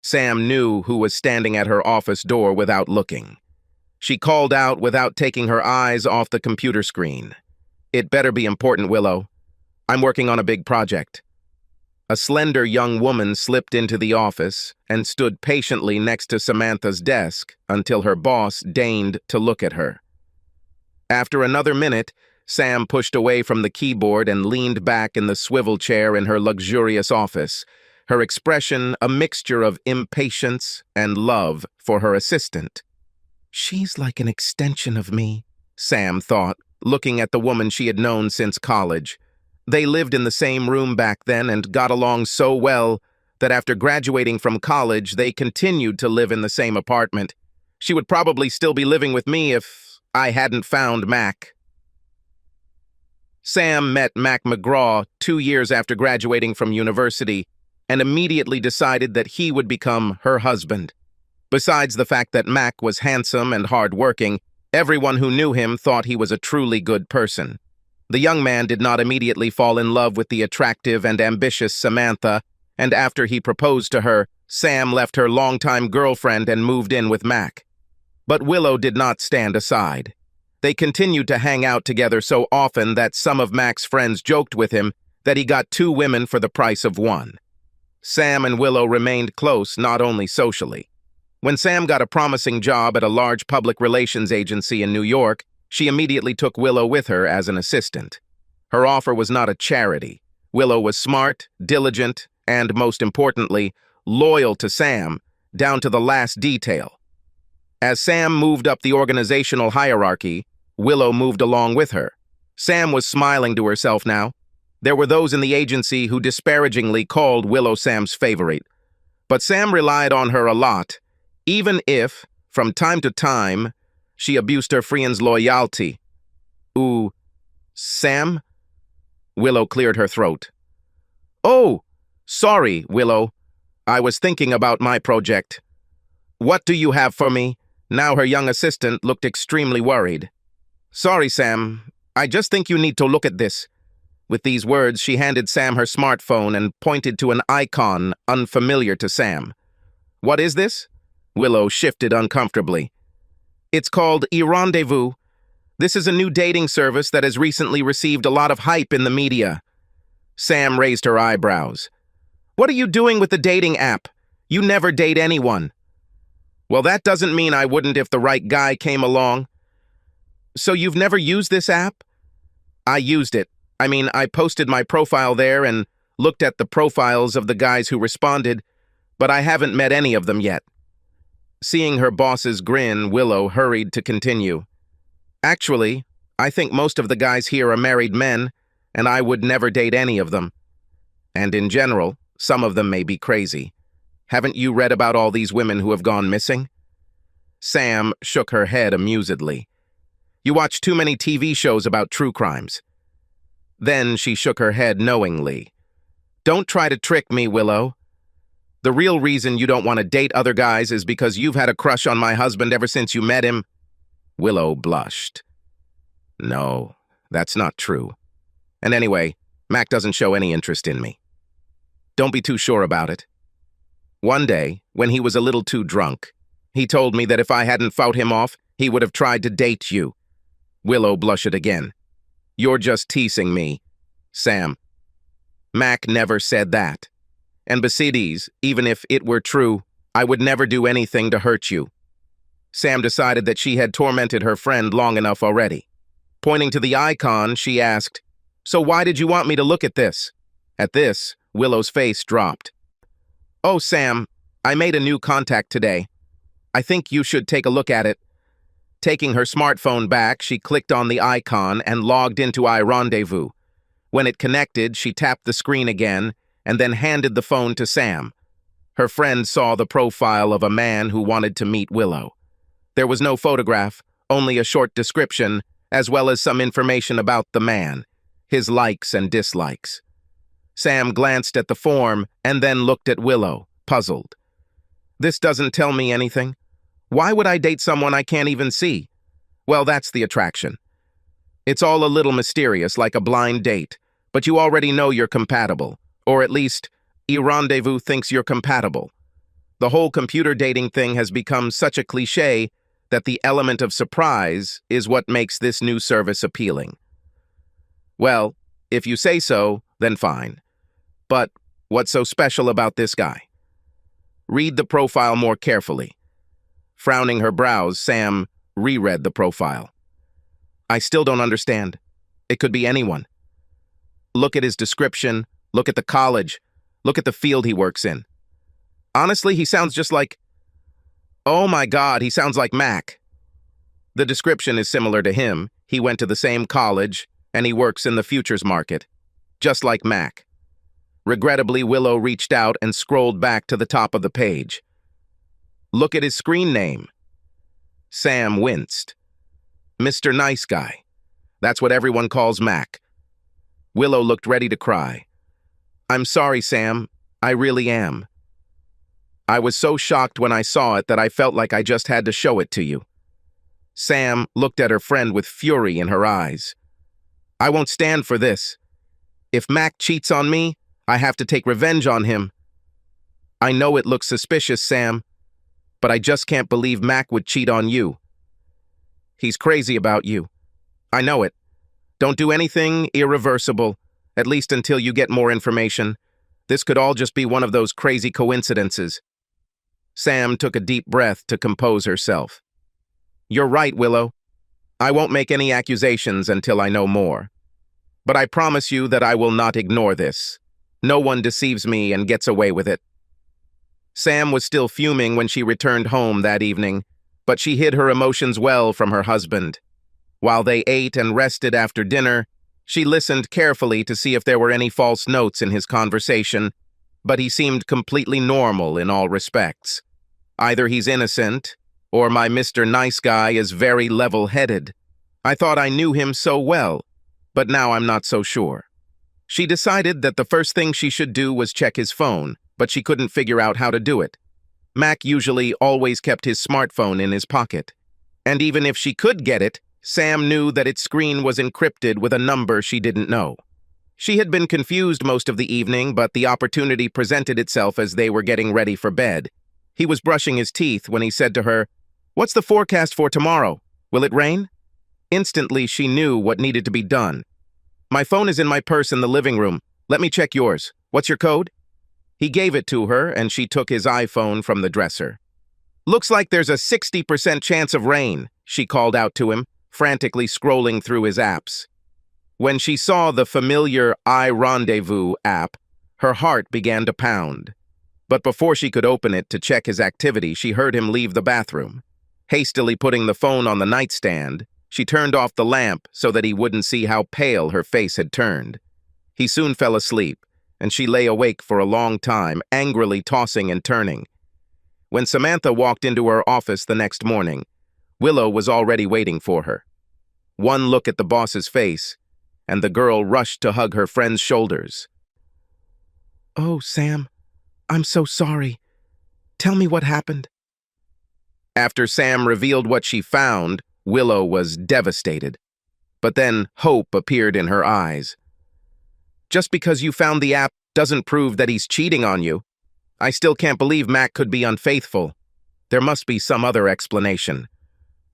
Sam knew who was standing at her office door without looking. She called out without taking her eyes off the computer screen. "It better be important, Willow. I'm working on a big project." A slender young woman slipped into the office and stood patiently next to Samantha's desk until her boss deigned to look at her. After another minute, Sam pushed away from the keyboard and leaned back in the swivel chair in her luxurious office, her expression a mixture of impatience and love for her assistant. "She's like an extension of me," Sam thought, looking at the woman she had known since college. They lived in the same room back then and got along so well that after graduating from college, they continued to live in the same apartment. She would probably still be living with me if I hadn't found Mac. Sam met Mac McGraw 2 years after graduating from university and immediately decided that he would become her husband. Besides the fact that Mac was handsome and hard-working, everyone who knew him thought he was a truly good person. The young man did not immediately fall in love with the attractive and ambitious Samantha, and after he proposed to her, Sam left her longtime girlfriend and moved in with Mac. But Willow did not stand aside. They continued to hang out together so often that some of Mac's friends joked with him that he got 2 women for the price of 1. Sam and Willow remained close not only socially. When Sam got a promising job at a large public relations agency in New York, she immediately took Willow with her as an assistant. Her offer was not a charity. Willow was smart, diligent, and, most importantly, loyal to Sam, down to the last detail. As Sam moved up the organizational hierarchy, Willow moved along with her. Sam was smiling to herself now. There were those in the agency who disparagingly called Willow Sam's favorite. But Sam relied on her a lot, even if, from time to time, she abused her friend's loyalty. "Ooh, Sam?" Willow cleared her throat. "Oh, sorry, Willow. I was thinking about my project. What do you have for me?" Now her young assistant looked extremely worried. "Sorry, Sam. I just think you need to look at this." With these words, she handed Sam her smartphone and pointed to an icon unfamiliar to Sam. "What is this?" Willow shifted uncomfortably. "It's called eRendezvous. This is a new dating service that has recently received a lot of hype in the media." Sam raised her eyebrows. "What are you doing with the dating app? You never date anyone." "Well, that doesn't mean I wouldn't if the right guy came along." "So you've never used this app?" "I used it. I posted my profile there and looked at the profiles of the guys who responded, but I haven't met any of them yet." Seeing her boss's grin, Willow hurried to continue. "Actually, I think most of the guys here are married men, and I would never date any of them. And in general, some of them may be crazy. Haven't you read about all these women who have gone missing?" Sam shook her head amusedly. "You watch too many TV shows about true crimes." Then she shook her head knowingly. "Don't try to trick me, Willow. The real reason you don't want to date other guys is because you've had a crush on my husband ever since you met him." Willow blushed. "No, that's not true. And anyway, Mac doesn't show any interest in me. Don't be too sure about it. One day, when he was a little too drunk, he told me that if I hadn't fought him off, he would have tried to date you." Willow blushed again. "You're just teasing me, Sam. Mac never said that. And besides, even if it were true, I would never do anything to hurt you." Sam decided that she had tormented her friend long enough already. Pointing to the icon, she asked, "So why did you want me to look at this?" At this, Willow's face dropped. "Oh, Sam, I made a new contact today. I think you should take a look at it." Taking her smartphone back, she clicked on the icon and logged into iRendezvous. When it connected, she tapped the screen again and then handed the phone to Sam. Her friend saw the profile of a man who wanted to meet Willow. There was no photograph, only a short description, as well as some information about the man, his likes and dislikes. Sam glanced at the form and then looked at Willow, puzzled. "This doesn't tell me anything. Why would I date someone I can't even see?" "Well, that's the attraction. It's all a little mysterious, like a blind date, but you already know you're compatible, or at least, eRendezvous thinks you're compatible." The whole computer dating thing has become such a cliché that the element of surprise is what makes this new service appealing. Well, if you say so, then fine. But what's so special about this guy? Read the profile more carefully. Frowning her brows, Sam reread the profile. I still don't understand. It could be anyone. Look at his description, look at the college, look at the field he works in. Honestly, he sounds just like... Oh my God, he sounds like Mac. The description is similar to him. He went to the same college, and he works in the futures market. Just like Mac. Regrettably, Willow reached out and scrolled back to the top of the page. Look at his screen name. Sam winced. Mr. Nice Guy. That's what everyone calls Mac. Willow looked ready to cry. I'm sorry, Sam. I really am. I was so shocked when I saw it that I felt like I just had to show it to you. Sam looked at her friend with fury in her eyes. I won't stand for this. If Mac cheats on me, I have to take revenge on him. I know it looks suspicious, Sam, but I just can't believe Mac would cheat on you. He's crazy about you. I know it. Don't do anything irreversible, at least until you get more information. This could all just be one of those crazy coincidences. Sam took a deep breath to compose herself. You're right, Willow. I won't make any accusations until I know more. But I promise you that I will not ignore this. No one deceives me and gets away with it. Sam was still fuming when she returned home that evening, but she hid her emotions well from her husband. While they ate and rested after dinner, she listened carefully to see if there were any false notes in his conversation, but he seemed completely normal in all respects. Either he's innocent, or my Mr. Nice Guy is very level-headed. I thought I knew him so well, but now I'm not so sure. She decided that the first thing she should do was check his phone, but she couldn't figure out how to do it. Mac usually always kept his smartphone in his pocket. And even if she could get it, Sam knew that its screen was encrypted with a number she didn't know. She had been confused most of the evening, but the opportunity presented itself as they were getting ready for bed. He was brushing his teeth when he said to her, "What's the forecast for tomorrow? Will it rain?" Instantly, she knew what needed to be done. My phone is in my purse in the living room. Let me check yours. What's your code? He gave it to her, and she took his iPhone from the dresser. Looks like there's a 60% chance of rain, she called out to him, frantically scrolling through his apps. When she saw the familiar iRendezvous app, her heart began to pound. But before she could open it to check his activity, she heard him leave the bathroom. Hastily putting the phone on the nightstand, she turned off the lamp so that he wouldn't see how pale her face had turned. He soon fell asleep, and she lay awake for a long time, angrily tossing and turning. When Samantha walked into her office the next morning, Willow was already waiting for her. One look at the boss's face, and the girl rushed to hug her friend's shoulders. Oh, Sam, I'm so sorry. Tell me what happened. After Sam revealed what she found, Willow was devastated. But then hope appeared in her eyes. Just because you found the app doesn't prove that he's cheating on you. I still can't believe Mac could be unfaithful. There must be some other explanation.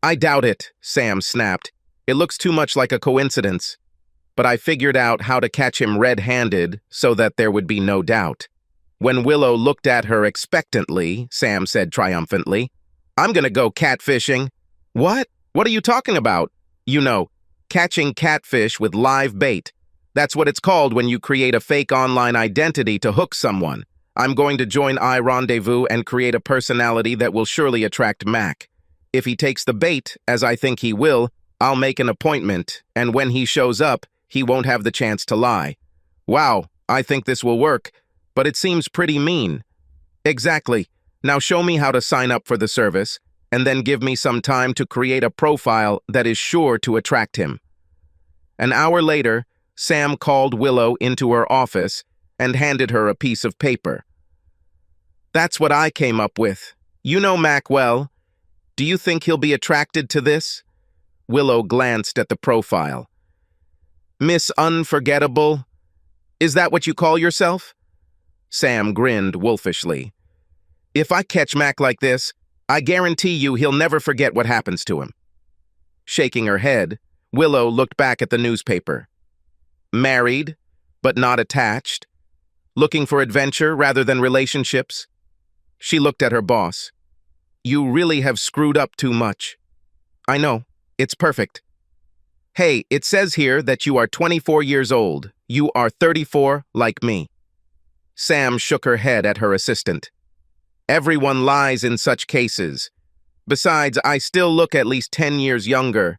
I doubt it, Sam snapped. It looks too much like a coincidence. But I figured out how to catch him red-handed so that there would be no doubt. When Willow looked at her expectantly, Sam said triumphantly, I'm gonna go catfishing. What? What are you talking about? You know, catching catfish with live bait. That's what it's called when you create a fake online identity to hook someone. I'm going to join iRendezvous and create a personality that will surely attract Mac. If he takes the bait, as I think he will, I'll make an appointment, and when he shows up, he won't have the chance to lie. Wow, I think this will work, but it seems pretty mean. Exactly. Now show me how to sign up for the service, and then give me some time to create a profile that is sure to attract him. An hour later, Sam called Willow into her office and handed her a piece of paper. That's what I came up with. You know Mac well. Do you think he'll be attracted to this? Willow glanced at the profile. Miss Unforgettable? Is that what you call yourself? Sam grinned wolfishly. If I catch Mac like this, I guarantee you he'll never forget what happens to him." Shaking her head, Willow looked back at the newspaper. Married, but not attached. Looking for adventure rather than relationships. She looked at her boss. "You really have screwed up too much." "I know. It's perfect." "Hey, it says here that you are 24 years old. You are 34, like me." Sam shook her head at her assistant. "Everyone lies in such cases. Besides, I still look at least 10 years younger."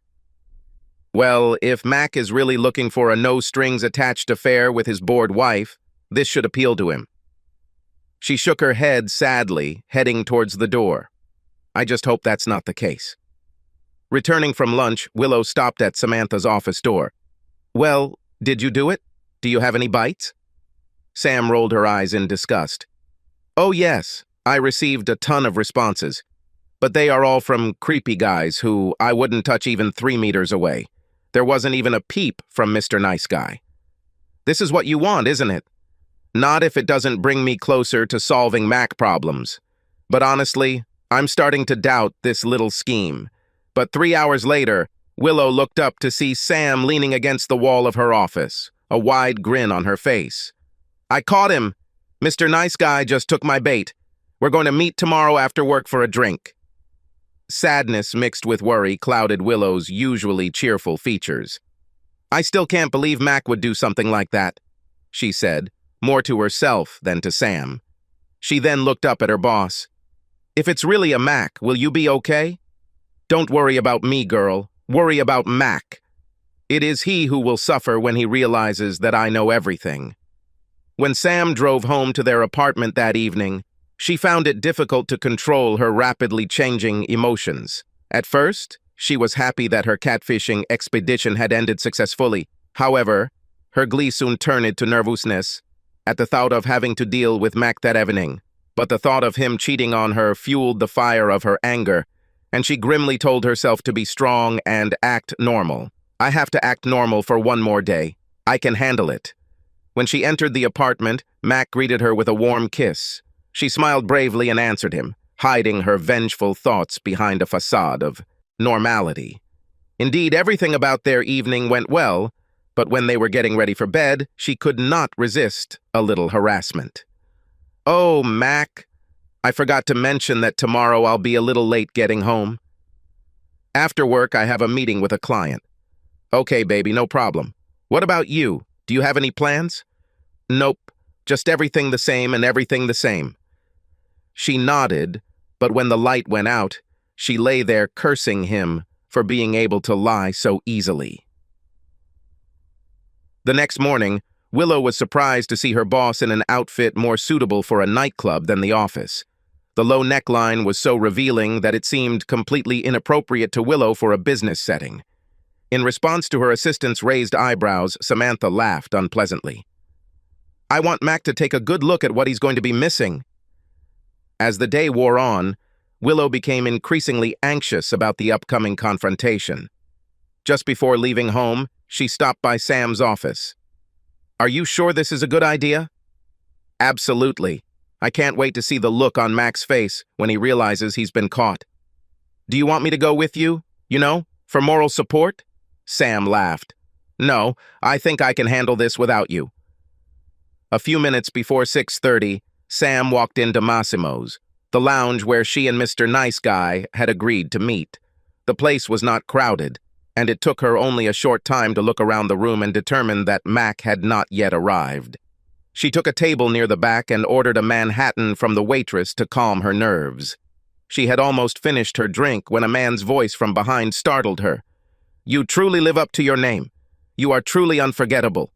Well, if Mac is really looking for a no-strings-attached affair with his bored wife, this should appeal to him. She shook her head sadly, heading towards the door. "I just hope that's not the case." Returning from lunch, Willow stopped at Samantha's office door. "Well, did you do it? Do you have any bites?" Sam rolled her eyes in disgust. "Oh yes, I received a ton of responses. But they are all from creepy guys who I wouldn't touch even 3 meters away. There wasn't even a peep from Mr. Nice Guy. This is what you want, isn't it? Not if it doesn't bring me closer to solving Mac problems. But honestly, I'm starting to doubt this little scheme." But 3 hours later, Willow looked up to see Sam leaning against the wall of her office, a wide grin on her face. "I caught him. Mr. Nice Guy just took my bait. We're going to meet tomorrow after work for a drink." Sadness mixed with worry clouded Willow's usually cheerful features. "I still can't believe Mac would do something like that," she said, more to herself than to Sam. She then looked up at her boss. "If it's really a Mac, will you be okay? Don't worry about me, girl. Worry about Mac. It is he who will suffer when he realizes that I know everything." When Sam drove home to their apartment that evening, she found it difficult to control her rapidly changing emotions. At first, she was happy that her catfishing expedition had ended successfully. However, her glee soon turned to nervousness at the thought of having to deal with Mac that evening. But the thought of him cheating on her fueled the fire of her anger, and she grimly told herself to be strong and act normal. "I have to act normal for one more day. I can handle it." When she entered the apartment, Mac greeted her with a warm kiss. She smiled bravely and answered him, hiding her vengeful thoughts behind a facade of normality. Indeed, everything about their evening went well, but when they were getting ready for bed, she could not resist a little harassment. "Oh, Mac, I forgot to mention that tomorrow I'll be a little late getting home. After work, I have a meeting with a client." "Okay, baby, no problem. What about you? Do you have any plans?" "Nope, just everything the same and everything the same." She nodded, but when the light went out, she lay there cursing him for being able to lie so easily. The next morning, Willow was surprised to see her boss in an outfit more suitable for a nightclub than the office. The low neckline was so revealing that it seemed completely inappropriate to Willow for a business setting. In response to her assistant's raised eyebrows, Samantha laughed unpleasantly. "I want Mac to take a good look at what he's going to be missing." As the day wore on, Willow became increasingly anxious about the upcoming confrontation. Just before leaving home, she stopped by Sam's office. "Are you sure this is a good idea?" "Absolutely. I can't wait to see the look on Mac's face when he realizes he's been caught." "Do you want me to go with you? For moral support?" Sam laughed. "No, I think I can handle this without you." A few minutes before 6:30, Sam walked into Massimo's, the lounge where she and Mr. Nice Guy had agreed to meet. The place was not crowded, and it took her only a short time to look around the room and determine that Mac had not yet arrived. She took a table near the back and ordered a Manhattan from the waitress to calm her nerves. She had almost finished her drink when a man's voice from behind startled her. "You truly live up to your name. You are truly unforgettable."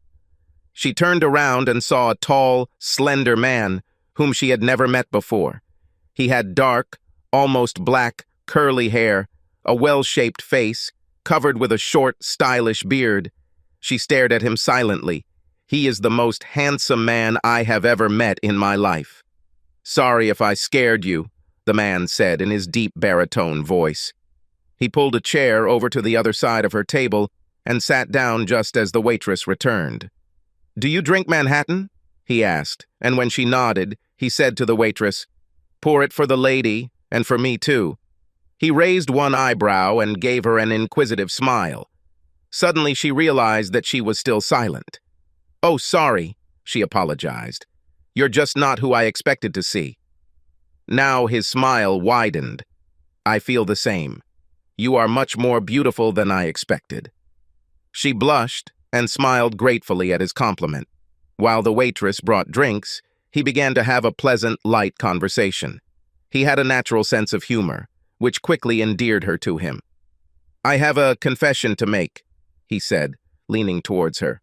She turned around and saw a tall, slender man whom she had never met before. He had dark, almost black, curly hair, a well-shaped face, covered with a short, stylish beard. She stared at him silently. "He is the most handsome man I have ever met in my life." "Sorry if I scared you," the man said in his deep baritone voice. He pulled a chair over to the other side of her table and sat down just as the waitress returned. "Do you drink Manhattan?" he asked, and when she nodded, he said to the waitress, Pour it for the lady, and for me too. He raised one eyebrow and gave her an inquisitive smile. Suddenly she realized that she was still silent. "Oh, sorry," she apologized. "You're just not who I expected to see." Now his smile widened. "I feel the same. You are much more beautiful than I expected." She blushed and smiled gratefully at his compliment. While the waitress brought drinks, he began to have a pleasant, light conversation. He had a natural sense of humor, which quickly endeared her to him. "I have a confession to make," he said, leaning towards her.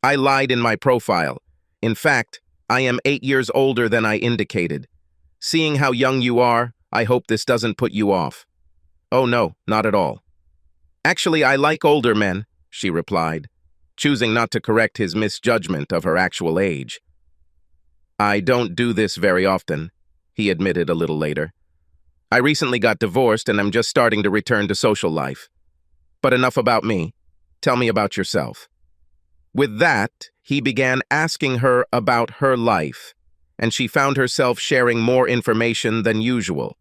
"I lied in my profile. In fact, I am 8 years older than I indicated. Seeing how young you are, I hope this doesn't put you off." "Oh no, not at all." "Actually, I like older men," she replied, choosing not to correct his misjudgment of her actual age. "I don't do this very often," he admitted a little later. "I recently got divorced and I'm just starting to return to social life. But enough about me. Tell me about yourself." With that, he began asking her about her life, and she found herself sharing more information than usual.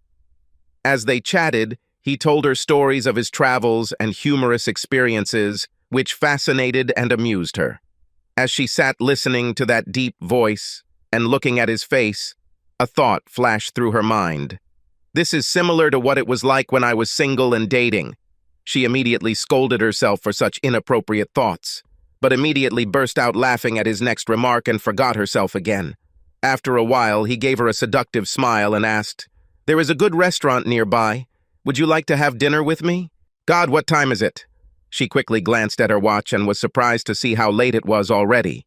As they chatted, he told her stories of his travels and humorous experiences, which fascinated and amused her. As she sat listening to that deep voice and looking at his face, a thought flashed through her mind. "This is similar to what it was like when I was single and dating." She immediately scolded herself for such inappropriate thoughts, but immediately burst out laughing at his next remark and forgot herself again. After a while, he gave her a seductive smile and asked, "There is a good restaurant nearby. Would you like to have dinner with me?" "God, what time is it?" She quickly glanced at her watch and was surprised to see how late it was already.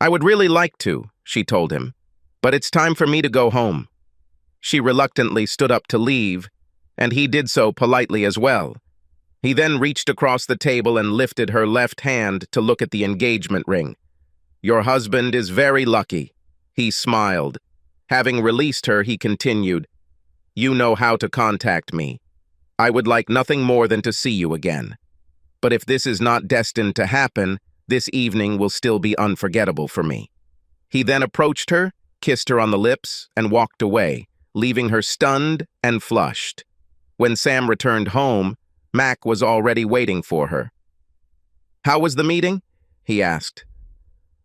"I would really like to," she told him, "but it's time for me to go home." She reluctantly stood up to leave, and he did so politely as well. He then reached across the table and lifted her left hand to look at the engagement ring. "Your husband is very lucky." He smiled. Having released her, he continued, "You know how to contact me. I would like nothing more than to see you again. But if this is not destined to happen, this evening will still be unforgettable for me." He then approached her, kissed her on the lips, and walked away, leaving her stunned and flushed. When Sam returned home, Mac was already waiting for her. "How was the meeting?" he asked.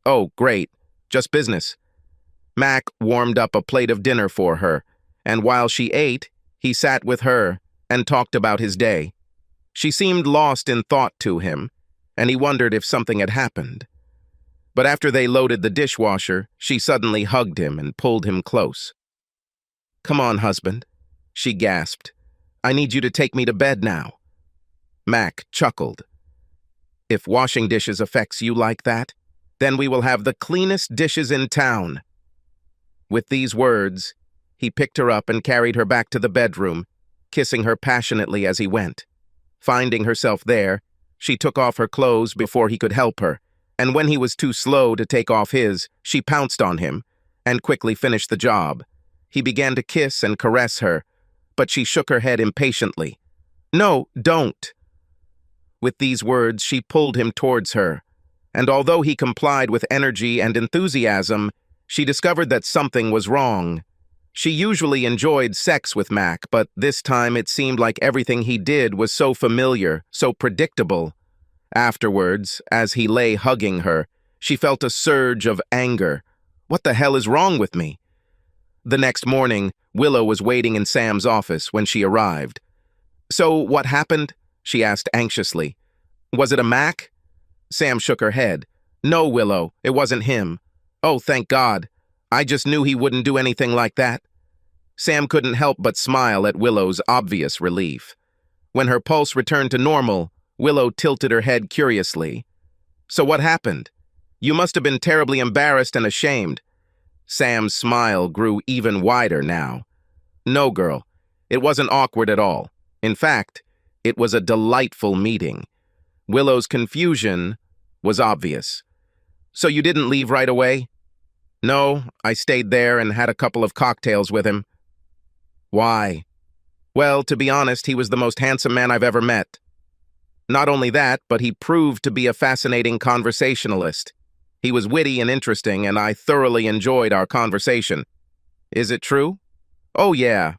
"Oh, great. Just business." Mac warmed up a plate of dinner for her, and while she ate, he sat with her and talked about his day. She seemed lost in thought to him, and he wondered if something had happened. But after they loaded the dishwasher, she suddenly hugged him and pulled him close. "Come on, husband," she gasped. "I need you to take me to bed now." Mac chuckled. "If washing dishes affects you like that, then we will have the cleanest dishes in town." With these words, he picked her up and carried her back to the bedroom, kissing her passionately as he went. Finding herself there, she took off her clothes before he could help her, and when he was too slow to take off his, she pounced on him and quickly finished the job. He began to kiss and caress her, but she shook her head impatiently. "No, don't." With these words, she pulled him towards her, and although he complied with energy and enthusiasm, she discovered that something was wrong. She usually enjoyed sex with Mac, but this time it seemed like everything he did was so familiar, so predictable. Afterwards, as he lay hugging her, she felt a surge of anger. "What the hell is wrong with me?" The next morning, Willow was waiting in Sam's office when she arrived. "So, what happened?" she asked anxiously. "Was it a Mac?" Sam shook her head. "No, Willow, it wasn't him." "Oh, thank God. I just knew he wouldn't do anything like that." Sam couldn't help but smile at Willow's obvious relief. When her pulse returned to normal, Willow tilted her head curiously. "So what happened? You must have been terribly embarrassed and ashamed." Sam's smile grew even wider now. "No, girl, it wasn't awkward at all. In fact, it was a delightful meeting." Willow's confusion was obvious. "So you didn't leave right away?" "No, I stayed there and had a couple of cocktails with him." "Why?" "Well, to be honest, he was the most handsome man I've ever met. Not only that, but he proved to be a fascinating conversationalist. He was witty and interesting, and I thoroughly enjoyed our conversation." "Is it true?" Oh yeah,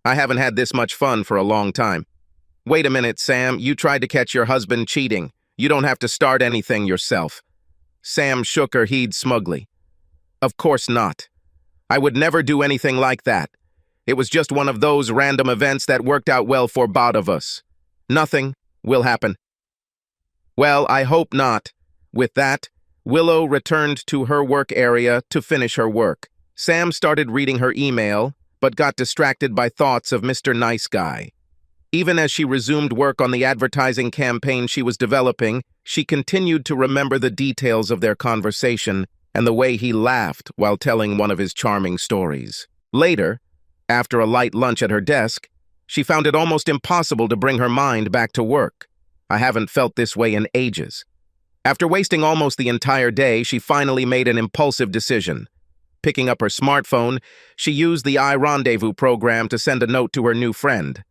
I haven't had this much fun for a long time. Wait a minute, Sam, you tried to catch your husband cheating. You don't have to start anything yourself. Sam shook her head smugly. Of course not. I would never do anything like that. It was just one of those random events that worked out well for both of us. Nothing will happen. Well, I hope not. With that, Willow returned to her work area to finish her work. Sam started reading her email, but got distracted by thoughts of Mr. Nice Guy. Even as she resumed work on the advertising campaign she was developing, she continued to remember the details of their conversation and the way he laughed while telling one of his charming stories. Later, after a light lunch at her desk, she found it almost impossible to bring her mind back to work. I haven't felt this way in ages. After wasting almost the entire day, she finally made an impulsive decision. Picking up her smartphone, she used the iRendezvous program to send a note to her new friend.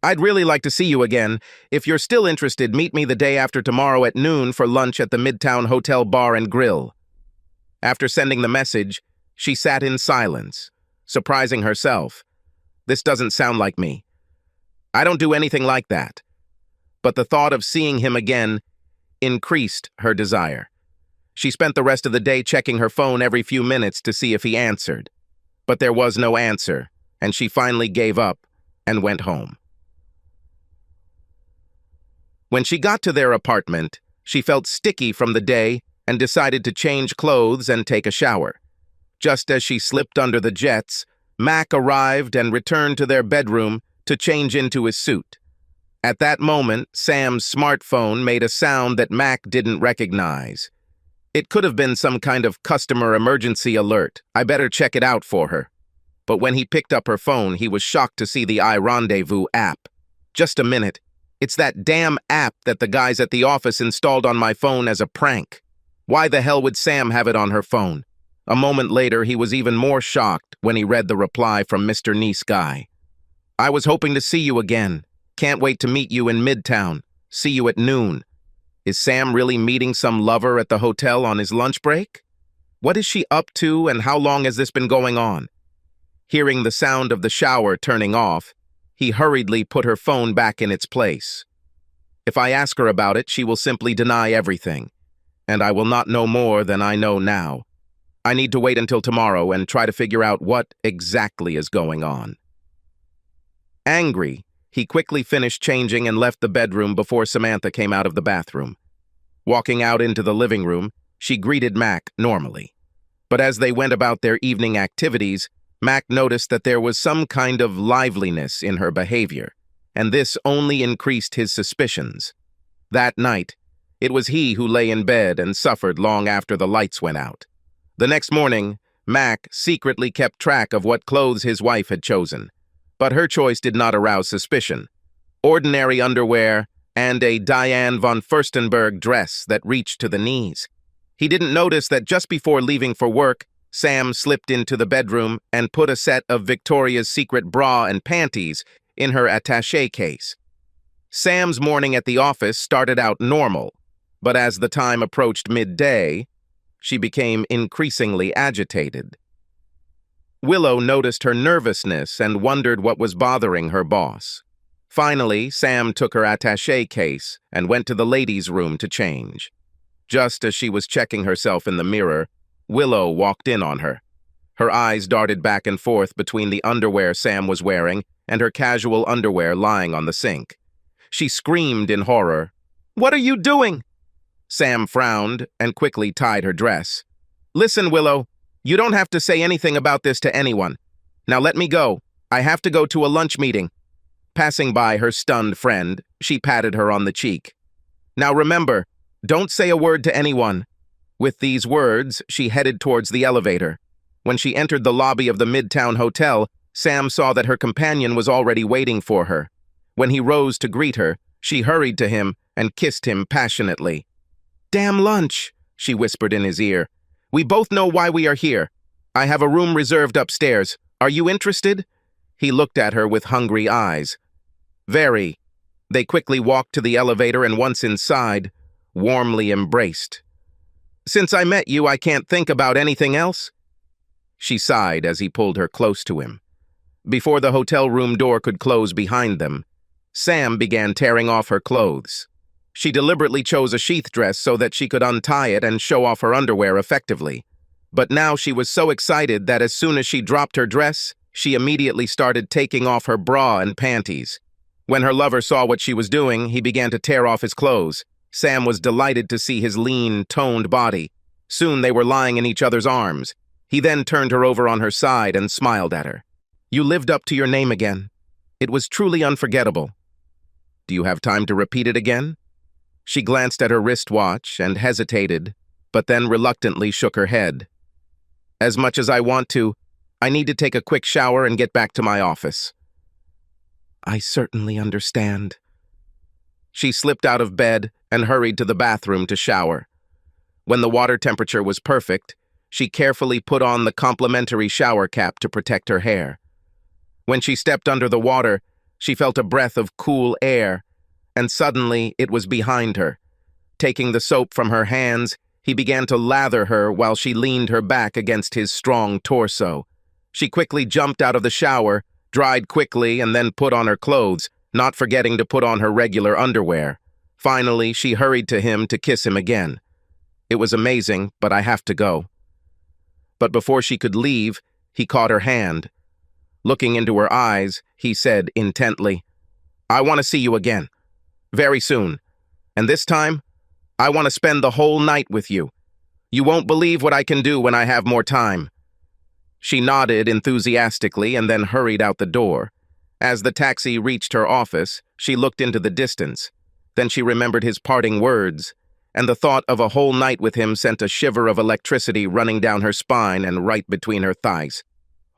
I'd really like to see you again. If you're still interested, meet me the day after tomorrow at noon for lunch at the Midtown Hotel Bar and Grill. After sending the message, she sat in silence, surprising herself. This doesn't sound like me. I don't do anything like that. But the thought of seeing him again increased her desire. She spent the rest of the day checking her phone every few minutes to see if he answered. But there was no answer, and she finally gave up and went home. When she got to their apartment, she felt sticky from the day and decided to change clothes and take a shower. Just as she slipped under the jets, Mac arrived and returned to their bedroom to change into his suit. At that moment, Sam's smartphone made a sound that Mac didn't recognize. It could have been some kind of customer emergency alert. I better check it out for her. But when he picked up her phone, he was shocked to see the iRendezvous app. Just a minute. It's that damn app that the guys at the office installed on my phone as a prank. Why the hell would Sam have it on her phone? A moment later, he was even more shocked when he read the reply from Mr. Nice Guy. I was hoping to see you again. Can't wait to meet you in Midtown. See you at noon. Is Sam really meeting some lover at the hotel on his lunch break? What is she up to and how long has this been going on? Hearing the sound of the shower turning off, he hurriedly put her phone back in its place. If I ask her about it, she will simply deny everything, and I will not know more than I know now. I need to wait until tomorrow and try to figure out what exactly is going on. Angry, he quickly finished changing and left the bedroom before Samantha came out of the bathroom. Walking out into the living room, she greeted Mac normally. But as they went about their evening activities, Mac noticed that there was some kind of liveliness in her behavior, and this only increased his suspicions. That night, it was he who lay in bed and suffered long after the lights went out. The next morning, Mac secretly kept track of what clothes his wife had chosen, but her choice did not arouse suspicion. Ordinary underwear and a Diane von Furstenberg dress that reached to the knees. He didn't notice that just before leaving for work, Sam slipped into the bedroom and put a set of Victoria's Secret bra and panties in her attaché case. Sam's morning at the office started out normal, but as the time approached midday, she became increasingly agitated. Willow noticed her nervousness and wondered what was bothering her boss. Finally, Sam took her attaché case and went to the ladies' room to change. Just as she was checking herself in the mirror, Willow walked in on her. Her eyes darted back and forth between the underwear Sam was wearing and her casual underwear lying on the sink. She screamed in horror. "What are you doing?" Sam frowned and quickly tied her dress. "Listen, Willow, you don't have to say anything about this to anyone. Now let me go. I have to go to a lunch meeting." Passing by her stunned friend, she patted her on the cheek. "Now remember, don't say a word to anyone." With these words, she headed towards the elevator. When she entered the lobby of the Midtown Hotel, Sam saw that her companion was already waiting for her. When he rose to greet her, she hurried to him and kissed him passionately. "Damn lunch," she whispered in his ear. "We both know why we are here. I have a room reserved upstairs. Are you interested?" He looked at her with hungry eyes. "Very." They quickly walked to the elevator and once inside, warmly embraced. "Since I met you, I can't think about anything else." She sighed as he pulled her close to him. Before the hotel room door could close behind them, Sam began tearing off her clothes. She deliberately chose a sheath dress so that she could untie it and show off her underwear effectively. But now she was so excited that as soon as she dropped her dress, she immediately started taking off her bra and panties. When her lover saw what she was doing, he began to tear off his clothes. Sam was delighted to see his lean, toned body. Soon they were lying in each other's arms. He then turned her over on her side and smiled at her. "You lived up to your name again. It was truly unforgettable. Do you have time to repeat it again?" She glanced at her wristwatch and hesitated, but then reluctantly shook her head. "As much as I want to, I need to take a quick shower and get back to my office." "I certainly understand." She slipped out of bed and hurried to the bathroom to shower. When the water temperature was perfect, she carefully put on the complimentary shower cap to protect her hair. When she stepped under the water, she felt a breath of cool air, and suddenly it was behind her. Taking the soap from her hands, he began to lather her while she leaned her back against his strong torso. She quickly jumped out of the shower, dried quickly, and then put on her clothes, not forgetting to put on her regular underwear. Finally, she hurried to him to kiss him again. "It was amazing, but I have to go." But before she could leave, he caught her hand. Looking into her eyes, he said intently, "I want to see you again. Very soon. And this time, I want to spend the whole night with you. You won't believe what I can do when I have more time." She nodded enthusiastically and then hurried out the door. As the taxi reached her office, she looked into the distance. Then she remembered his parting words, and the thought of a whole night with him sent a shiver of electricity running down her spine and right between her thighs.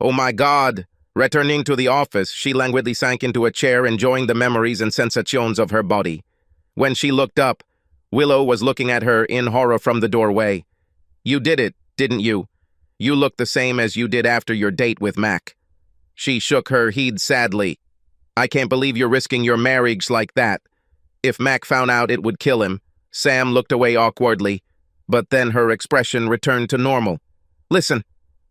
"Oh my God!" Returning to the office, she languidly sank into a chair, enjoying the memories and sensations of her body. When she looked up, Willow was looking at her in horror from the doorway. "You did it, didn't you? You look the same as you did after your date with Mac." She shook her head sadly. "I can't believe you're risking your marriage like that. If Mac found out, it would kill him." Sam looked away awkwardly, but then her expression returned to normal. "Listen,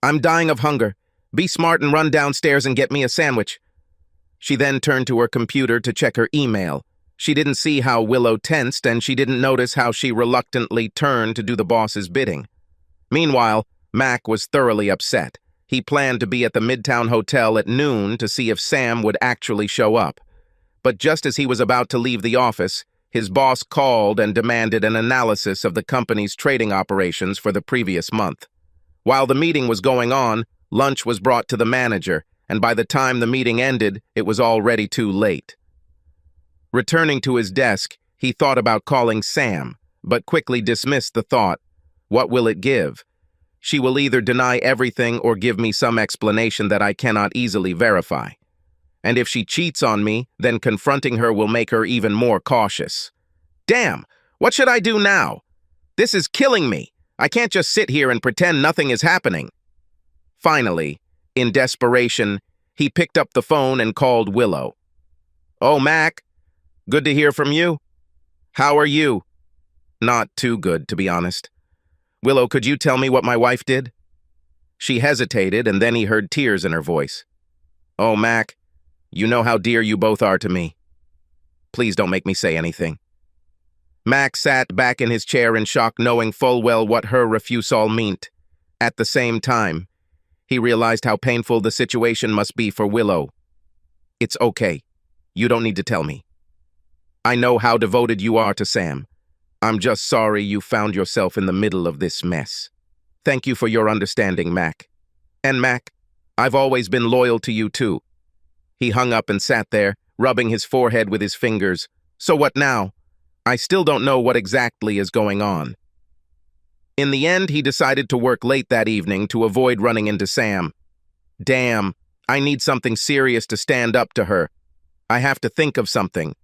I'm dying of hunger. Be smart and run downstairs and get me a sandwich." She then turned to her computer to check her email. She didn't see how Willow tensed, and she didn't notice how she reluctantly turned to do the boss's bidding. Meanwhile, Mac was thoroughly upset. He planned to be at the Midtown Hotel at noon to see if Sam would actually show up. But just as he was about to leave the office, his boss called and demanded an analysis of the company's trading operations for the previous month. While the meeting was going on, lunch was brought to the manager, and by the time the meeting ended, it was already too late. Returning to his desk, he thought about calling Sam, but quickly dismissed the thought. What will it give? She will either deny everything or give me some explanation that I cannot easily verify. And if she cheats on me, then confronting her will make her even more cautious. Damn, what should I do now? This is killing me. I can't just sit here and pretend nothing is happening. Finally, in desperation, he picked up the phone and called Willow. "Oh, Mac, good to hear from you. How are you?" "Not too good, to be honest." "Willow, could you tell me what my wife did?" She hesitated, and then he heard tears in her voice. "Oh, Mac, you know how dear you both are to me. Please don't make me say anything." Mac sat back in his chair in shock, knowing full well what her refusal meant. At the same time, he realized how painful the situation must be for Willow. "It's okay. You don't need to tell me. I know how devoted you are to Sam. I'm just sorry you found yourself in the middle of this mess. Thank you for your understanding, Mac. And Mac, I've always been loyal to you too." He hung up and sat there, rubbing his forehead with his fingers. "So what now? I still don't know what exactly is going on." In the end, he decided to work late that evening to avoid running into Sam. Damn, I need something serious to stand up to her. I have to think of something.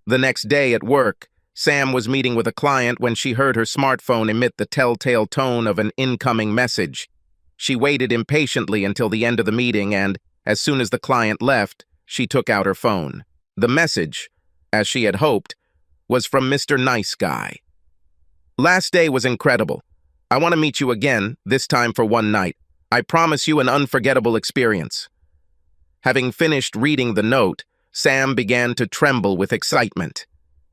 The next day at work, Sam was meeting with a client when she heard her smartphone emit the telltale tone of an incoming message. She waited impatiently until the end of the meeting and, as soon as the client left, she took out her phone. The message, as she had hoped, was from Mr. Nice Guy. "Last day was incredible. I want to meet you again, this time for one night. I promise you an unforgettable experience." Having finished reading the note, Sam began to tremble with excitement.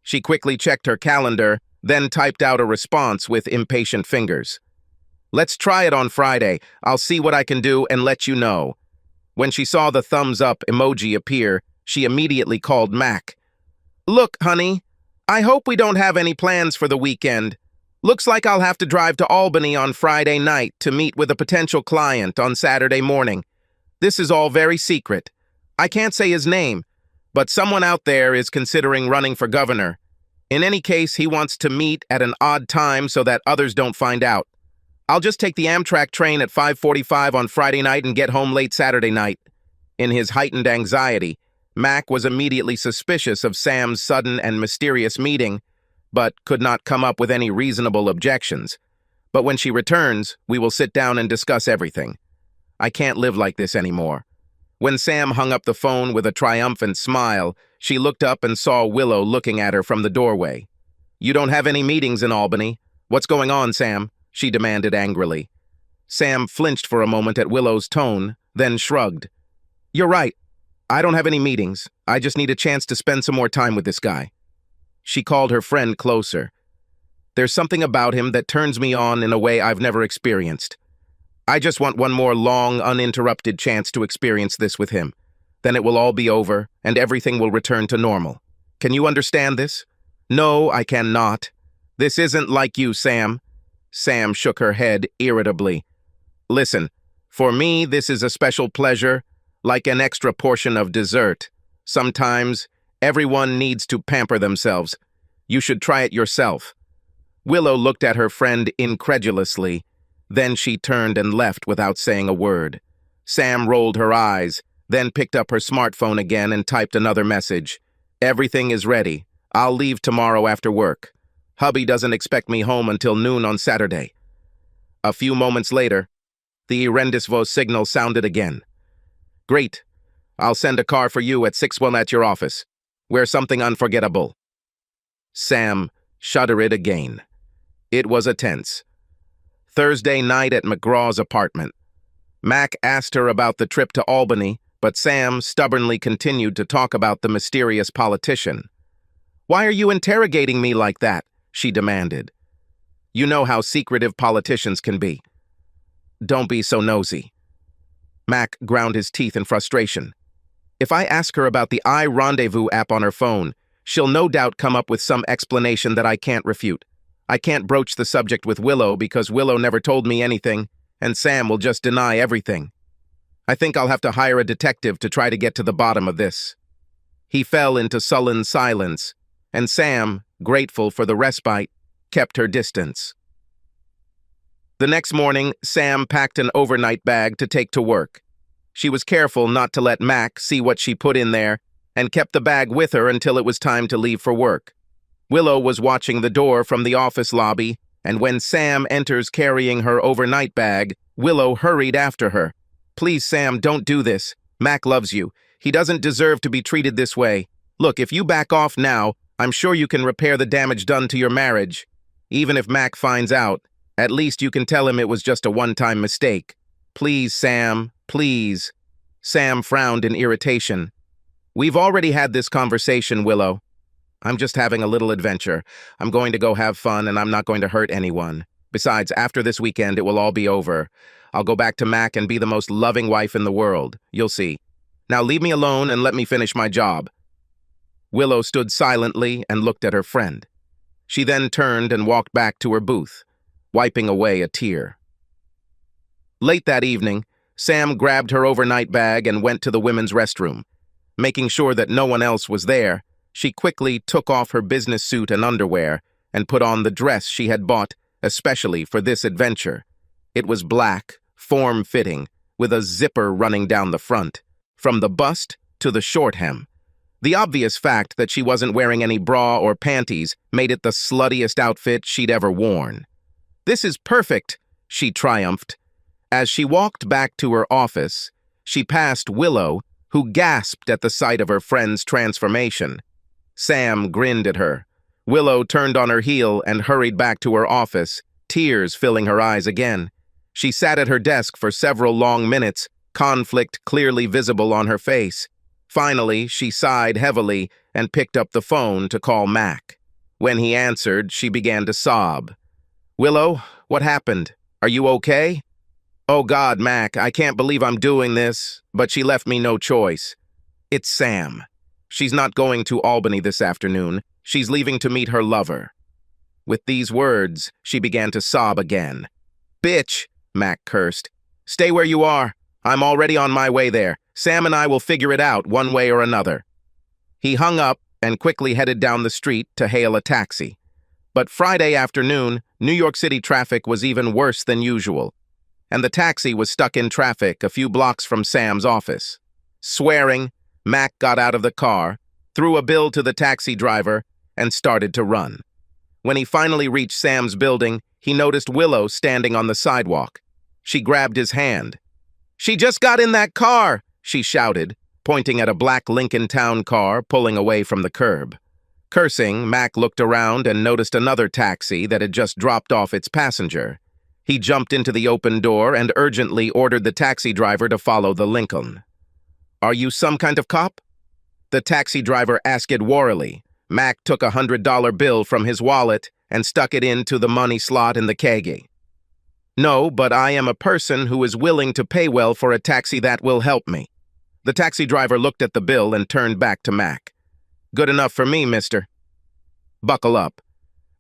She quickly checked her calendar, then typed out a response with impatient fingers. "Let's try it on Friday. I'll see what I can do and let you know." When she saw the thumbs up emoji appear, she immediately called Mac. "Look, honey, I hope we don't have any plans for the weekend. Looks like I'll have to drive to Albany on Friday night to meet with a potential client on Saturday morning. This is all very secret. I can't say his name, but someone out there is considering running for governor. In any case, he wants to meet at an odd time so that others don't find out. I'll just take the Amtrak train at 5:45 on Friday night and get home late Saturday night." In his heightened anxiety, Mac was immediately suspicious of Sam's sudden and mysterious meeting, but could not come up with any reasonable objections. "But when she returns, we will sit down and discuss everything. I can't live like this anymore." When Sam hung up the phone with a triumphant smile, she looked up and saw Willow looking at her from the doorway. "You don't have any meetings in Albany. What's going on, Sam?" she demanded angrily. Sam flinched for a moment at Willow's tone, then shrugged. "You're right. I don't have any meetings. I just need a chance to spend some more time with this guy." She called her friend closer. "There's something about him that turns me on in a way I've never experienced. I just want one more long, uninterrupted chance to experience this with him. Then it will all be over, and everything will return to normal. Can you understand this?" "No, I cannot. This isn't like you, Sam." Sam shook her head irritably. "Listen, for me, this is a special pleasure, like an extra portion of dessert. Sometimes, everyone needs to pamper themselves. You should try it yourself." Willow looked at her friend incredulously. Then she turned and left without saying a word. Sam rolled her eyes, then picked up her smartphone again and typed another message. "Everything is ready. I'll leave tomorrow after work. Hubby doesn't expect me home until noon on Saturday." A few moments later, the Rendezvous signal sounded again. "Great. I'll send a car for you at 6:1 at your office. Wear something unforgettable." Sam shuddered again. It was a tense Thursday night at McGraw's apartment. Mac asked her about the trip to Albany, but Sam stubbornly continued to talk about the mysterious politician. "Why are you interrogating me like that?" she demanded. "You know how secretive politicians can be. Don't be so nosy." Mac ground his teeth in frustration. "If I ask her about the iRendezvous app on her phone, she'll no doubt come up with some explanation that I can't refute. I can't broach the subject with Willow because Willow never told me anything, and Sam will just deny everything. I think I'll have to hire a detective to try to get to the bottom of this." He fell into sullen silence, and Sam, grateful for the respite, kept her distance. The next morning, Sam packed an overnight bag to take to work. She was careful not to let Mac see what she put in there and kept the bag with her until it was time to leave for work. Willow was watching the door from the office lobby, and when Sam enters carrying her overnight bag, Willow hurried after her. "Please, Sam, don't do this. Mac loves you. He doesn't deserve to be treated this way. Look, if you back off now, I'm sure you can repair the damage done to your marriage. Even if Mac finds out, at least you can tell him it was just a one-time mistake. Please, Sam, please." Sam frowned in irritation. "We've already had this conversation, Willow. I'm just having a little adventure. I'm going to go have fun, and I'm not going to hurt anyone. Besides, after this weekend, it will all be over. I'll go back to Mac and be the most loving wife in the world. You'll see. Now leave me alone and let me finish my job." Willow stood silently and looked at her friend. She then turned and walked back to her booth, wiping away a tear. Late that evening, Sam grabbed her overnight bag and went to the women's restroom. Making sure that no one else was there, she quickly took off her business suit and underwear and put on the dress she had bought especially for this adventure. It was black, form-fitting, with a zipper running down the front, from the bust to the short hem. The obvious fact that she wasn't wearing any bra or panties made it the sluttiest outfit she'd ever worn. "This is perfect," she triumphed. As she walked back to her office, she passed Willow, who gasped at the sight of her friend's transformation. Sam grinned at her. Willow turned on her heel and hurried back to her office, tears filling her eyes again. She sat at her desk for several long minutes, conflict clearly visible on her face. Finally, she sighed heavily and picked up the phone to call Mac. When he answered, she began to sob. "Willow, what happened? Are you okay?" "Oh God, Mac, I can't believe I'm doing this, but she left me no choice. It's Sam. She's not going to Albany this afternoon. She's leaving to meet her lover." With these words, she began to sob again. "Bitch," Mac cursed. "Stay where you are. I'm already on my way there. Sam and I will figure it out one way or another." He hung up and quickly headed down the street to hail a taxi. But Friday afternoon, New York City traffic was even worse than usual, and the taxi was stuck in traffic a few blocks from Sam's office. Swearing, Mac got out of the car, threw a bill to the taxi driver, and started to run. When he finally reached Sam's building, he noticed Willow standing on the sidewalk. She grabbed his hand. "She just got in that car!" she shouted, pointing at a black Lincoln Town car pulling away from the curb. Cursing, Mac looked around and noticed another taxi that had just dropped off its passenger. He jumped into the open door and urgently ordered the taxi driver to follow the Lincoln. "Are you some kind of cop?" the taxi driver asked warily. Mac took a $100 bill from his wallet and stuck it into the money slot in the keggy. "No, but I am a person who is willing to pay well for a taxi that will help me." The taxi driver looked at the bill and turned back to Mac. "Good enough for me, mister. Buckle up."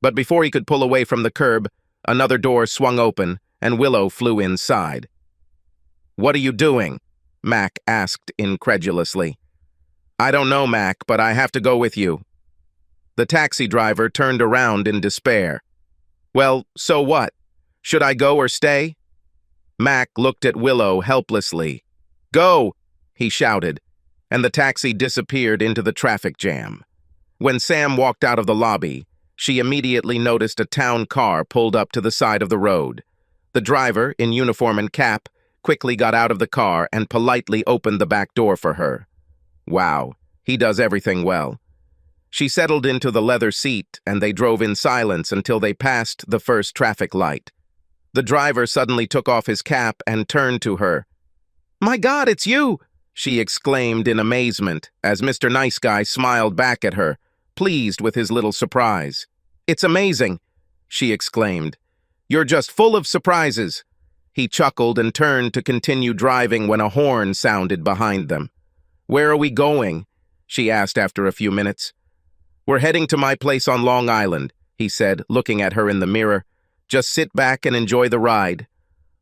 But before he could pull away from the curb, another door swung open and Willow flew inside. "What are you doing?" Mac asked incredulously. "I don't know, Mac, but I have to go with you." The taxi driver turned around in despair. "Well, so what? Should I go or stay?" Mac looked at Willow helplessly. "Go!" he shouted, and the taxi disappeared into the traffic jam. When Sam walked out of the lobby, she immediately noticed a town car pulled up to the side of the road. The driver, in uniform and cap, quickly got out of the car and politely opened the back door for her. Wow, he does everything well. She settled into the leather seat, and they drove in silence until they passed the first traffic light. The driver suddenly took off his cap and turned to her. "My God, it's you!" she exclaimed in amazement as Mr. Nice Guy smiled back at her, pleased with his little surprise. "It's amazing," she exclaimed. "You're just full of surprises." He chuckled and turned to continue driving when a horn sounded behind them. "Where are we going?" she asked after a few minutes. "We're heading to my place on Long Island," he said, looking at her in the mirror. "Just sit back and enjoy the ride.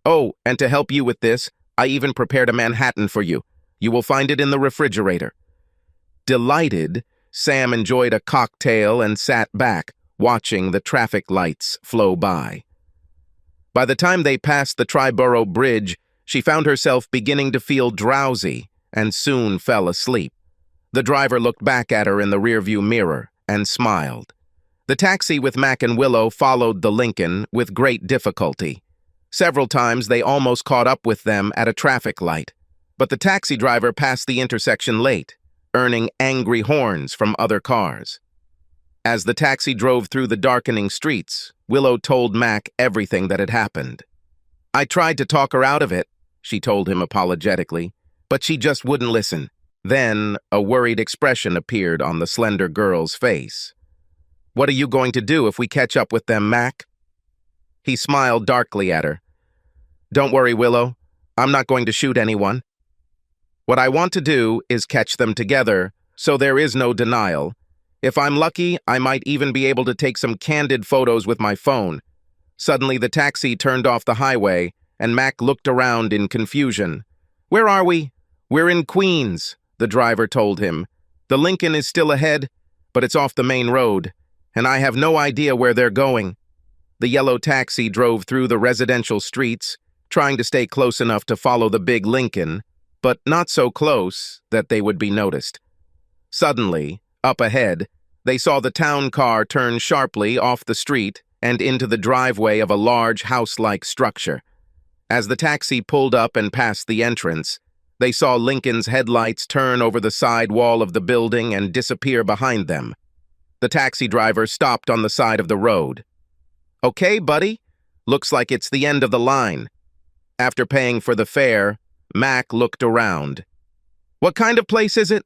Oh, and to help you with this, I even prepared a Manhattan for you. You will find it in the refrigerator." Delighted, Sam enjoyed a cocktail and sat back, watching the traffic lights flow by. By the time they passed the Triborough Bridge, she found herself beginning to feel drowsy and soon fell asleep. The driver looked back at her in the rearview mirror and smiled. The taxi with Mac and Willow followed the Lincoln with great difficulty. Several times they almost caught up with them at a traffic light, but the taxi driver passed the intersection late, earning angry horns from other cars. As the taxi drove through the darkening streets, Willow told Mac everything that had happened. "I tried to talk her out of it," she told him apologetically, "but she just wouldn't listen." Then a worried expression appeared on the slender girl's face. "What are you going to do if we catch up with them, Mac?" He smiled darkly at her. "Don't worry, Willow. I'm not going to shoot anyone. What I want to do is catch them together, so there is no denial. If I'm lucky, I might even be able to take some candid photos with my phone." Suddenly, the taxi turned off the highway, and Mac looked around in confusion. "Where are we?" "We're in Queens," the driver told him. "The Lincoln is still ahead, but it's off the main road, and I have no idea where they're going." The yellow taxi drove through the residential streets, trying to stay close enough to follow the big Lincoln, but not so close that they would be noticed. Suddenly, up ahead, they saw the town car turn sharply off the street and into the driveway of a large house-like structure. As the taxi pulled up and passed the entrance, they saw Lincoln's headlights turn over the side wall of the building and disappear behind them. The taxi driver stopped on the side of the road. "Okay, buddy, looks like it's the end of the line." After paying for the fare, Mac looked around. "What kind of place is it?"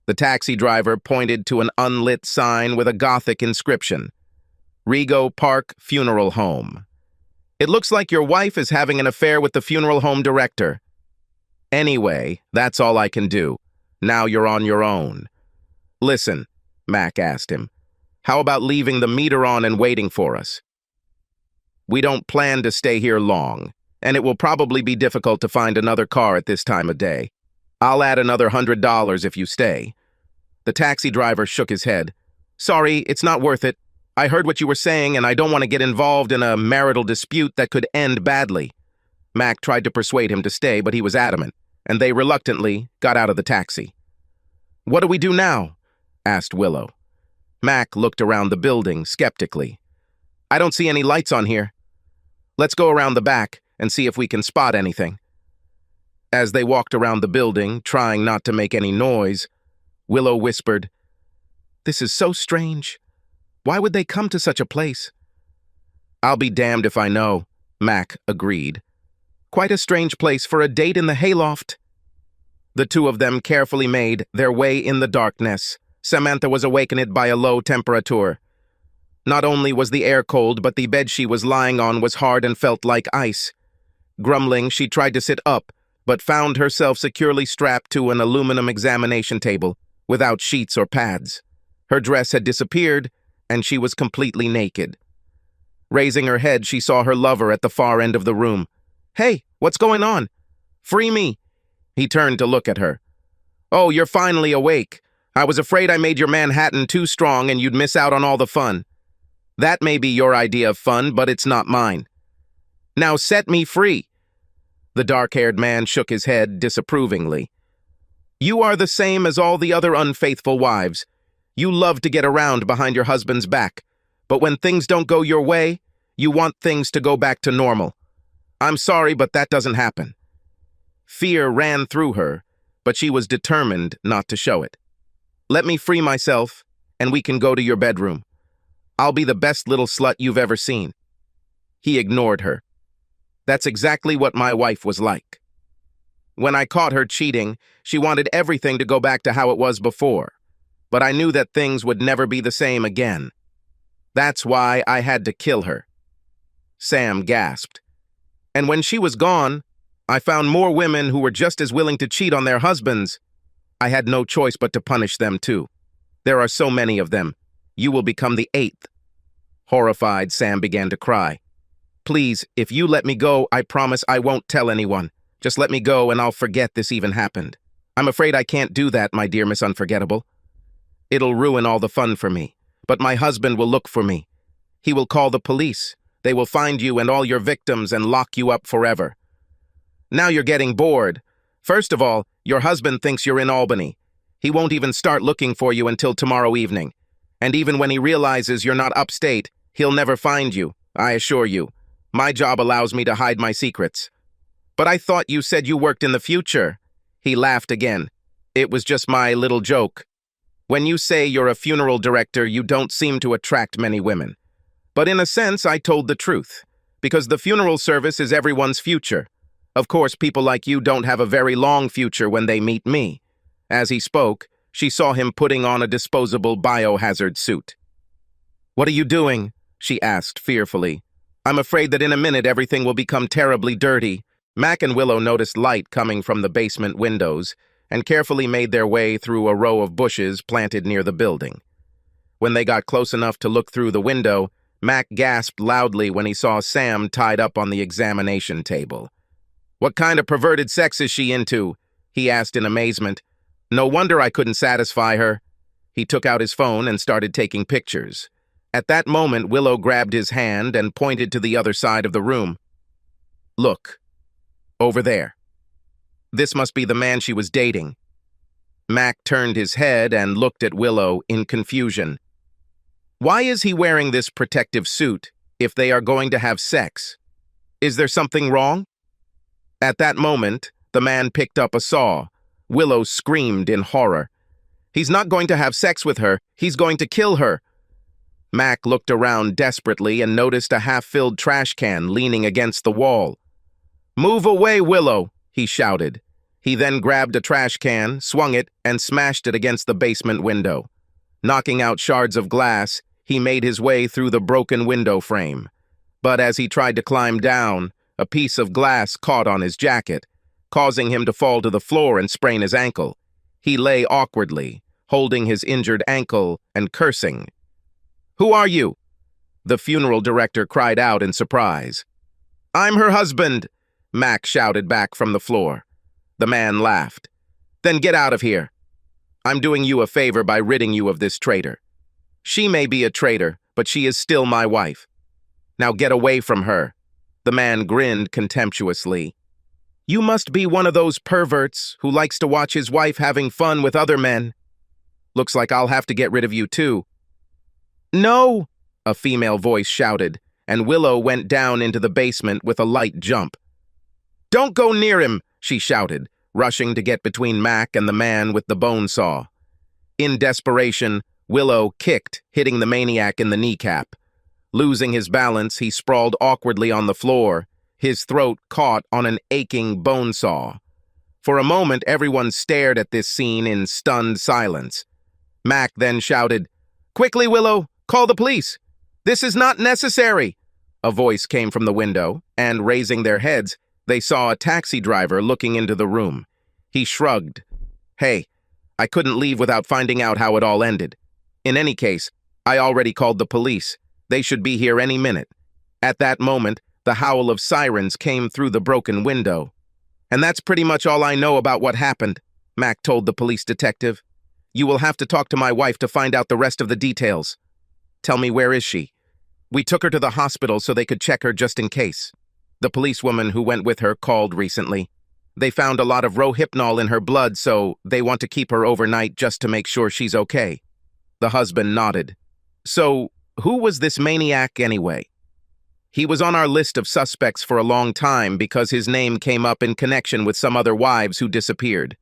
The taxi driver pointed to an unlit sign with a Gothic inscription. Rego Park Funeral Home. "It looks like your wife is having an affair with the funeral home director." "Anyway, that's all I can do. Now you're on your own." "Listen," Mac asked him, "how about leaving the meter on and waiting for us? We don't plan to stay here long, and it will probably be difficult to find another car at this time of day. I'll add another $100 if you stay." The taxi driver shook his head. "Sorry, it's not worth it. I heard what you were saying, and I don't want to get involved in a marital dispute that could end badly." Mac tried to persuade him to stay, but he was adamant, and they reluctantly got out of the taxi. "What do we do now?" asked Willow. Mac looked around the building skeptically. "I don't see any lights on here. Let's go around the back and see if we can spot anything." As they walked around the building, trying not to make any noise, Willow whispered, "This is so strange. Why would they come to such a place?" "I'll be damned if I know," Mac agreed. "Quite a strange place for a date in the hayloft." The two of them carefully made their way in the darkness. Samantha was awakened by a low temperature. Not only was the air cold, but the bed she was lying on was hard and felt like ice. Grumbling, she tried to sit up, but found herself securely strapped to an aluminum examination table, without sheets or pads. Her dress had disappeared, and she was completely naked. Raising her head, she saw her lover at the far end of the room. "Hey, what's going on? Free me." He turned to look at her. "Oh, you're finally awake. I was afraid I made your Manhattan too strong and you'd miss out on all the fun. That may be your idea of fun, but it's not mine. Now set me free." The dark-haired man shook his head disapprovingly. "You are the same as all the other unfaithful wives. You love to get around behind your husband's back, but when things don't go your way, you want things to go back to normal. I'm sorry, but that doesn't happen." Fear ran through her, but she was determined not to show it. "Let me free myself, and we can go to your bedroom. I'll be the best little slut you've ever seen." He ignored her. "That's exactly what my wife was like. When I caught her cheating, she wanted everything to go back to how it was before. But I knew that things would never be the same again. That's why I had to kill her." Sam gasped. "And when she was gone, I found more women who were just as willing to cheat on their husbands. I had no choice but to punish them too. There are so many of them. You will become the 8th. Horrified, Sam began to cry. "Please, if you let me go, I promise I won't tell anyone. Just let me go and I'll forget this even happened. I'm afraid I can't do that, my dear Miss Unforgettable. It'll ruin all the fun for me. But my husband will look for me. He will call the police. They will find you and all your victims and lock you up forever. Now you're getting bored. First of all, your husband thinks you're in Albany. He won't even start looking for you until tomorrow evening. And even when he realizes you're not upstate, he'll never find you, I assure you. My job allows me to hide my secrets." "But I thought you said you worked in the future." He laughed again. "It was just my little joke. When you say you're a funeral director, you don't seem to attract many women. But in a sense, I told the truth, because the funeral service is everyone's future. Of course, people like you don't have a very long future when they meet me." As he spoke, she saw him putting on a disposable biohazard suit. "What are you doing?" she asked fearfully. "I'm afraid that in a minute everything will become terribly dirty." Mac and Willow noticed light coming from the basement windows and carefully made their way through a row of bushes planted near the building. When they got close enough to look through the window, Mac gasped loudly when he saw Sam tied up on the examination table. "What kind of perverted sex is she into?" he asked in amazement. "No wonder I couldn't satisfy her." He took out his phone and started taking pictures. At that moment, Willow grabbed his hand and pointed to the other side of the room. "Look, over there. This must be the man she was dating." Mac turned his head and looked at Willow in confusion. "Why is he wearing this protective suit if they are going to have sex? Is there something wrong?" At that moment, the man picked up a saw. Willow screamed in horror. "He's not going to have sex with her. He's going to kill her." Mac looked around desperately and noticed a half-filled trash can leaning against the wall. "Move away, Willow," he shouted. He then grabbed a trash can, swung it, and smashed it against the basement window. Knocking out shards of glass, he made his way through the broken window frame. But as he tried to climb down, a piece of glass caught on his jacket, causing him to fall to the floor and sprain his ankle. He lay awkwardly, holding his injured ankle and cursing. "Who are you?" The funeral director cried out in surprise. "I'm her husband," Mac shouted back from the floor. The man laughed. "Then get out of here. I'm doing you a favor by ridding you of this traitor. She may be a traitor, but she is still my wife. Now get away from her." The man grinned contemptuously. "You must be one of those perverts who likes to watch his wife having fun with other men. Looks like I'll have to get rid of you too." "No!" a female voice shouted, and Willow went down into the basement with a light jump. "Don't go near him!" she shouted, rushing to get between Mac and the man with the bone saw. In desperation, Willow kicked, hitting the maniac in the kneecap. Losing his balance, he sprawled awkwardly on the floor, his throat caught on an aching bone saw. For a moment, everyone stared at this scene in stunned silence. Mac then shouted, "Quickly, Willow, call the police! This is not necessary!" A voice came from the window, and raising their heads, they saw a taxi driver looking into the room. He shrugged. "Hey, I couldn't leave without finding out how it all ended. In any case, I already called the police. They should be here any minute." At that moment, the howl of sirens came through the broken window. "And that's pretty much all I know about what happened," Mac told the police detective. "You will have to talk to my wife to find out the rest of the details. Tell me, where is she?" "We took her to the hospital so they could check her just in case. The policewoman who went with her called recently. They found a lot of Rohypnol in her blood, so they want to keep her overnight just to make sure she's okay." The husband nodded. "So, who was this maniac anyway?" "He was on our list of suspects for a long time because his name came up in connection with some other wives who disappeared.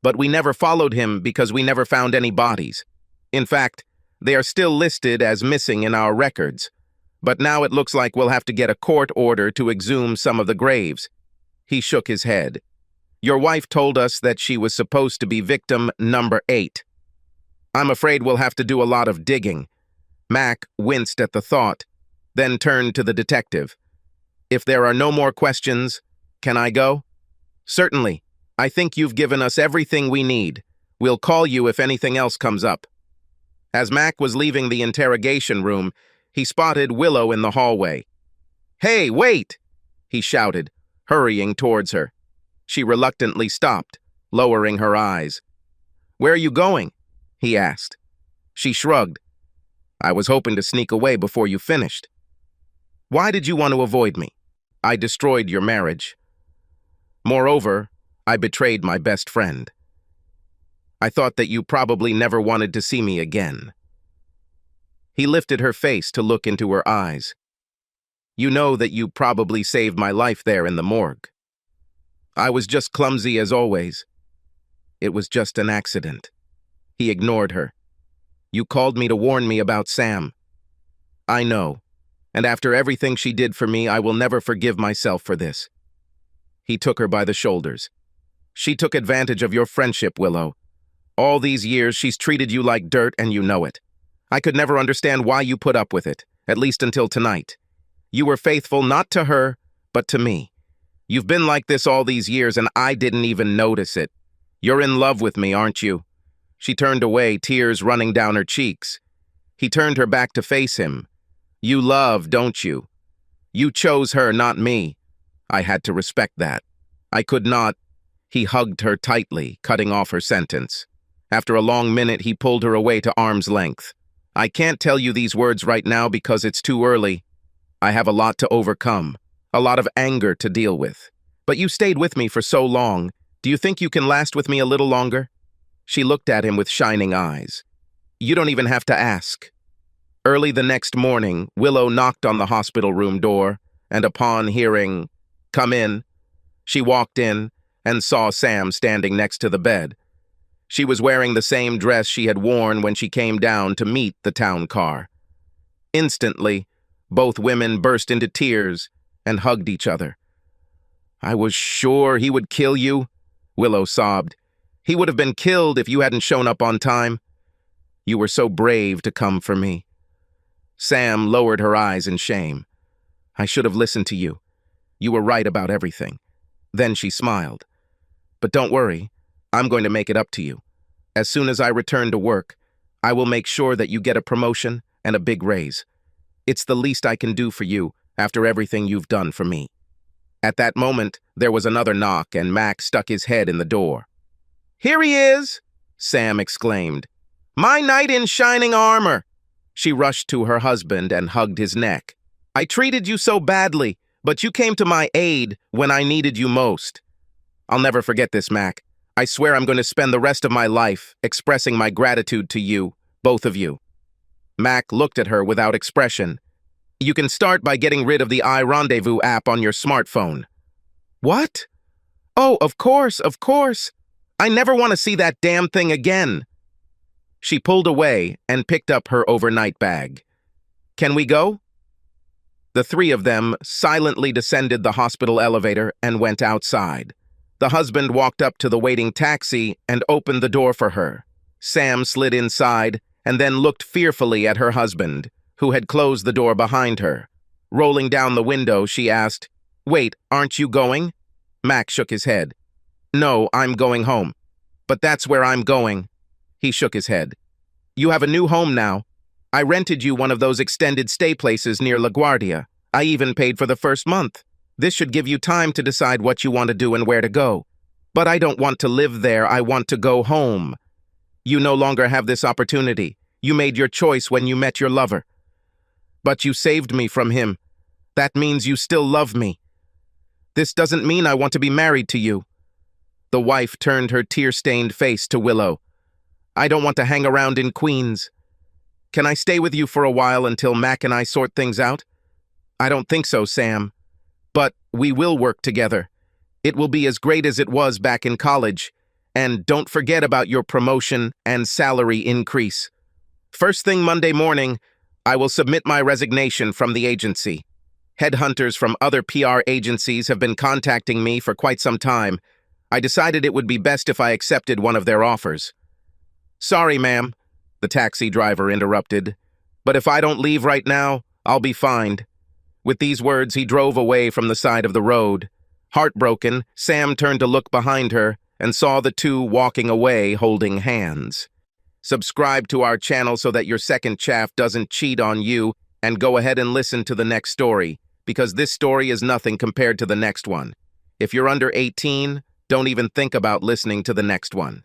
But we never followed him because we never found any bodies. In fact, they are still listed as missing in our records. But now it looks like we'll have to get a court order to exhume some of the graves." He shook his head. "Your wife told us that she was supposed to be victim number 8. I'm afraid we'll have to do a lot of digging." Mac winced at the thought, then turned to the detective. "If there are no more questions, can I go?" "Certainly. I think you've given us everything we need. We'll call you if anything else comes up." As Mac was leaving the interrogation room, he spotted Willow in the hallway. "Hey, wait!" he shouted, hurrying towards her. She reluctantly stopped, lowering her eyes. "Where are you going?" he asked. She shrugged. "I was hoping to sneak away before you finished." "Why did you want to avoid me?" "I destroyed your marriage. Moreover, I betrayed my best friend. I thought that you probably never wanted to see me again." He lifted her face to look into her eyes. "You know that you probably saved my life there in the morgue. I was just clumsy as always. It was just an accident." He ignored her. "You called me to warn me about Sam. I know, and after everything she did for me, I will never forgive myself for this." He took her by the shoulders. "She took advantage of your friendship, Willow. All these years she's treated you like dirt and you know it. I could never understand why you put up with it, at least until tonight. You were faithful not to her, but to me. You've been like this all these years and I didn't even notice it. You're in love with me, aren't you?" She turned away, tears running down her cheeks. He turned her back to face him. "You love, don't you? You chose her, not me. I had to respect that. I could not." He hugged her tightly, cutting off her sentence. After a long minute, he pulled her away to arm's length. "I can't tell you these words right now because it's too early. I have a lot to overcome, a lot of anger to deal with. But you stayed with me for so long. Do you think you can last with me a little longer?" She looked at him with shining eyes. "You don't even have to ask." Early the next morning, Willow knocked on the hospital room door, and upon hearing, "Come in," she walked in and saw Sam standing next to the bed. She was wearing the same dress she had worn when she came down to meet the town car. Instantly, both women burst into tears and hugged each other. "I was sure he would kill you," Willow sobbed. "He would have been killed if you hadn't shown up on time. You were so brave to come for me." Sam lowered her eyes in shame. "I should have listened to you. You were right about everything." Then she smiled. "But don't worry, I'm going to make it up to you. As soon as I return to work, I will make sure that you get a promotion and a big raise. It's the least I can do for you after everything you've done for me." At that moment, there was another knock and Mac stuck his head in the door. "Here he is!" Sam exclaimed. "My knight in shining armor!" She rushed to her husband and hugged his neck. "I treated you so badly, but you came to my aid when I needed you most." "I'll never forget this, Mac. I swear I'm going to spend the rest of my life expressing my gratitude to you, both of you." Mac looked at her without expression. "You can start by getting rid of the iRendezvous app on your smartphone." "What?" "Oh, of course, of course. I never want to see that damn thing again." She pulled away and picked up her overnight bag. "Can we go?" The three of them silently descended the hospital elevator and went outside. The husband walked up to the waiting taxi and opened the door for her. Sam slid inside and then looked fearfully at her husband, who had closed the door behind her. Rolling down the window, she asked, "Wait, aren't you going?" Mac shook his head. "No, I'm going home. But that's where I'm going." He shook his head. "You have a new home now. I rented you one of those extended stay places near LaGuardia. I even paid for the first month. This should give you time to decide what you want to do and where to go. But I don't want to live there. I want to go home. You no longer have this opportunity. You made your choice when you met your lover. But you saved me from him. That means you still love me. This doesn't mean I want to be married to you." The wife turned her tear-stained face to Willow. "I don't want to hang around in Queens. Can I stay with you for a while until Mac and I sort things out?" "I don't think so, Sam. But we will work together. It will be as great as it was back in college. And don't forget about your promotion and salary increase. First thing Monday morning, I will submit my resignation from the agency. Headhunters from other PR agencies have been contacting me for quite some time. I decided it would be best if I accepted one of their offers." "Sorry, ma'am," the taxi driver interrupted. "But if I don't leave right now, I'll be fined." With these words, he drove away from the side of the road. Heartbroken, Sam turned to look behind her and saw the two walking away holding hands. Subscribe to our channel so that your second chaff doesn't cheat on you, and go ahead and listen to the next story, because this story is nothing compared to the next one. If you're under 18, don't even think about listening to the next one.